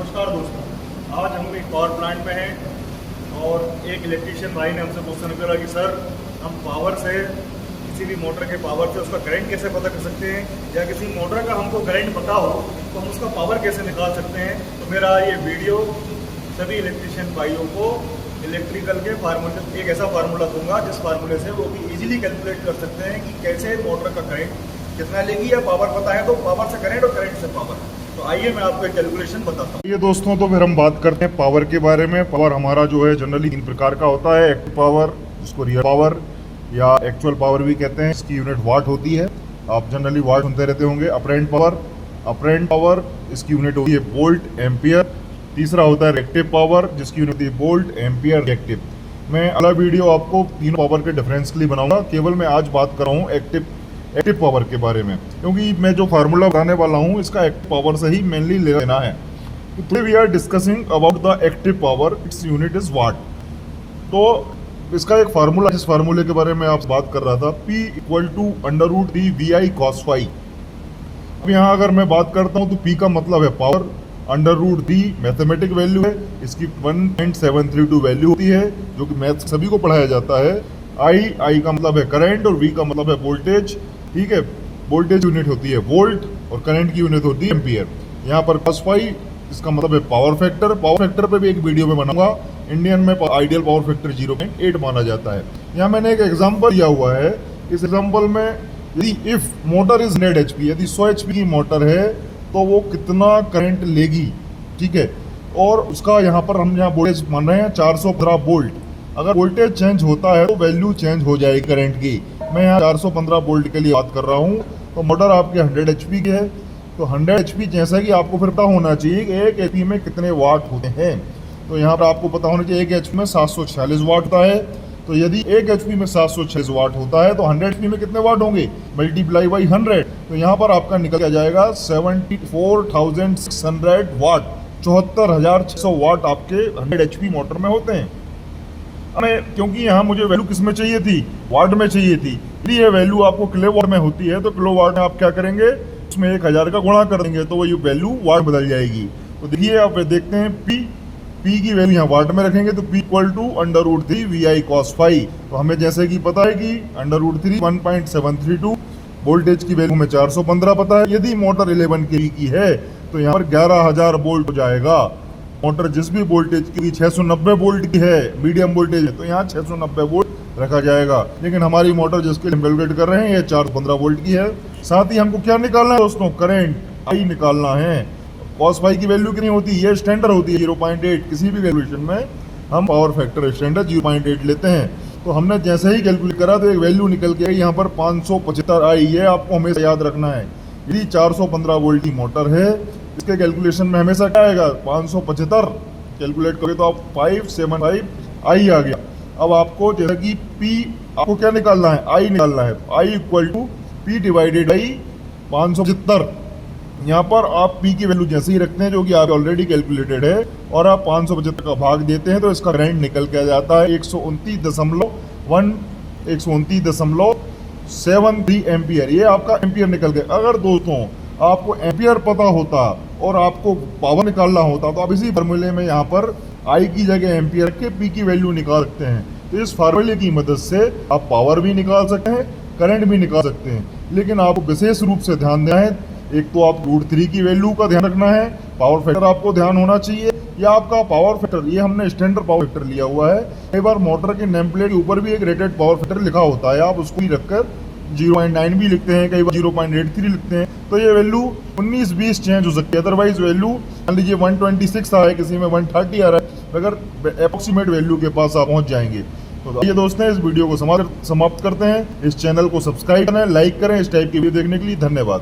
नमस्कार दोस्तों, आज हम एक पावर प्लांट में हैं और एक इलेक्ट्रीशियन भाई ने हमसे क्वेश्चन करा कि सर हम पावर से किसी भी मोटर के पावर से उसका करंट कैसे पता कर सकते हैं, या किसी मोटर का हमको करंट पता हो तो हम उसका पावर कैसे निकाल सकते हैं। तो मेरा ये वीडियो सभी इलेक्ट्रीशियन भाइयों को इलेक्ट्रिकल के फार्मूले, एक ऐसा फार्मूला दूंगा जिस फार्मूले से वो भी इजीली कैलकुलेट कर सकते हैं कि कैसे मोटर का करंट कितना लेगी, या पावर पता है तो पावर से करंट और करंट से पावर। तो आइए मैं आपको एक कैलकुलेशन बताता हूँ। ये दोस्तों, तो फिर हम बात करते हैं पावर के बारे में। पावर हमारा जो है जनरली 3 प्रकार का होता है। एक्टिव पावर, जिसको रियल पावर या एक्चुअल पावर भी कहते हैं, इसकी यूनिट वाट होती है। आप जनरली वाट सुनते रहते होंगे। अपरेंट पावर इसकी यूनिट होती है वोल्ट एम्पियर। तीसरा होता है रिएक्टिव पावर, जिसकी यूनिट होती है वोल्ट एम्पियर रिएक्टिव। मैं अगला वीडियो आपको तीनों पावर के डिफरेंस के लिए बनाऊंगा। केवल मैं आज बात कर रहा हूँ एक्टिव पावर के बारे में, क्योंकि मैं जो फार्मूला बताने वाला हूँ इसका एक्टिव पावर से ही मेनली लेना है। तो today we are discussing about the active power, its unit is watt. तो इसका एक फार्मूला, जिस फार्मूले के बारे में आप बात कर रहा था, P = √3 VI cos phi। अब यहाँ अगर मैं बात करता हूँ तो P का मतलब है पावर, √3 मैथमेटिक वैल्यू है, इसकी 1.732 वैल्यू होती है, जो कि मैथ सभी को पढ़ाया जाता है। I का मतलब है करंट और V का मतलब है वोल्टेज। ठीक है, वोल्टेज यूनिट होती है वोल्ट और करंट की यूनिट होती है एम्पियर। यहाँ पर cos phi इसका मतलब है पावर फैक्टर। पावर फैक्टर पे भी एक वीडियो में बनाऊंगा। इंडियन में आइडियल पावर फैक्टर 0.8 माना जाता है। यहाँ मैंने एक एग्जांपल दिया हुआ है। इस एग्जांपल में यदि इफ मोटर इज 100 HP, यदि 100 HP की मोटर है तो वो कितना करंट लेगी। ठीक है, और उसका यहाँ पर हम वोल्टेज मान रहे हैं 415 वोल्ट। अगर वोल्टेज चेंज होता है तो वैल्यू चेंज हो जाएगी करंट की। मैं यहाँ 415 वोल्ट के लिए बात कर रहा हूँ। तो मोटर आपके 100 HP की है, तो 100 HP जैसा कि आपको फिर पता होना चाहिए कि एक HP में कितने वाट होते हैं। तो यहाँ पर आपको पता होना चाहिए 1 HP में 746 वाट होता है। तो यदि 1 HP में 746 वाट होता है तो 100 HP में कितने वाट होंगे, मल्टीप्लाई बाई 100। तो यहाँ पर आपका निकल जाएगा 74,600 वाट। 74,600 वाट आपके 100 HP मोटर में होते हैं। हमें, क्योंकि यहाँ मुझे वैल्यू किस में चाहिए थी, वाट में चाहिए थी, यदि ये वैल्यू आपको किलोवाट में होती है तो किलोवाट में आप क्या करेंगे, उसमें 1000 का गुणा कर देंगे तो वो वैल्यू वाट बदल जाएगी। तो देखिए, आप देखते हैं P की वैल्यू यहाँ वाट में रखेंगे तो P = √3 VI cos phi। तो हमें जैसे कि पता है कि √3 1.732, वोल्टेज की वैल्यू में 415 पता है। यदि मोटर 11 kV की है तो यहाँ पर 11,000 वोल्ट हो जाएगा। मोटर जिस भी वोल्टेज की 690 वोल्ट की है, मीडियम वोल्टेज है, तो यहाँ 690 वोल्ट रखा जाएगा। लेकिन हमारी मोटर जिसके लिए कैलकुलेट कर रहे हैं ये 415 वोल्ट की है। साथ ही हमको क्या निकालना है दोस्तों, करंट I निकालना है। cos phi की वैल्यू कितनी होती है, ये स्टैंडर्ड होती है 0.8। किसी भी कैलकुलेशन में हम पावर फैक्टर स्टैंडर्ड 0.8 लेते हैं। तो हमने जैसे ही कैलकुलेट करा तो एक वैल्यू निकल के यहाँ पर 575 आई है, आपको हमेशा याद रखना है। यदि 415 वोल्ट की मोटर है, इसके कैलकुलेशन में हमेशा क्या आएगा, 575 कैलकुलेट करें तो आप 575 आई आ गया। अब आपको जैसा कि P आपको क्या निकालना है, I निकालना है। I = P / 575। यहाँ पर आप P की वैल्यू जैसे ही रखते हैं, जो कि आप ऑलरेडी कैलकुलेटेड है, और आप 575 का भाग देते हैं तो इसका करंट निकल के आ जाता है 129.73 एम्पियर। ये आपका एम्पियर निकल गया। अगर दोस्तों आपको एम्पियर पता होता और आपको पावर निकालना होता तो आप इसी फार्मूले में यहाँ पर I की जगह एम्पियर के P की वैल्यू निकाल सकते हैं। तो इस फार्मूले की मदद से आप पावर भी निकाल सकते हैं, करंट भी निकाल सकते हैं। लेकिन आपको विशेष रूप से ध्यान देना है, एक तो आप √3 की वैल्यू का ध्यान रखना है, पावर फैक्टर आपको ध्यान होना चाहिए, या आपका पावर फैक्टर, ये हमने स्टैंडर्ड पावर फैक्टर लिया हुआ है। कई बार मोटर के नेम प्लेट के ऊपर भी एक रेटेड पावर फैक्टर लिखा होता है, आप उसको ही रखकर 0.9 भी लिखते हैं, कई बार 0.83 लिखते हैं। तो ये वैल्यू 19-20 चेंज हो सकती है। अदरवाइज वैल्यू मान लीजिए 126 आ रहा है, किसी में 130 आ रहा है, अगर अप्रोक्सीमेट वैल्यू के पास आप पहुंच जाएंगे। तो ये दोस्तों, इस वीडियो को समाप्त करते हैं। इस चैनल को सब्सक्राइब करें, लाइक करें। इस टाइप की वीडियो देखने के लिए धन्यवाद।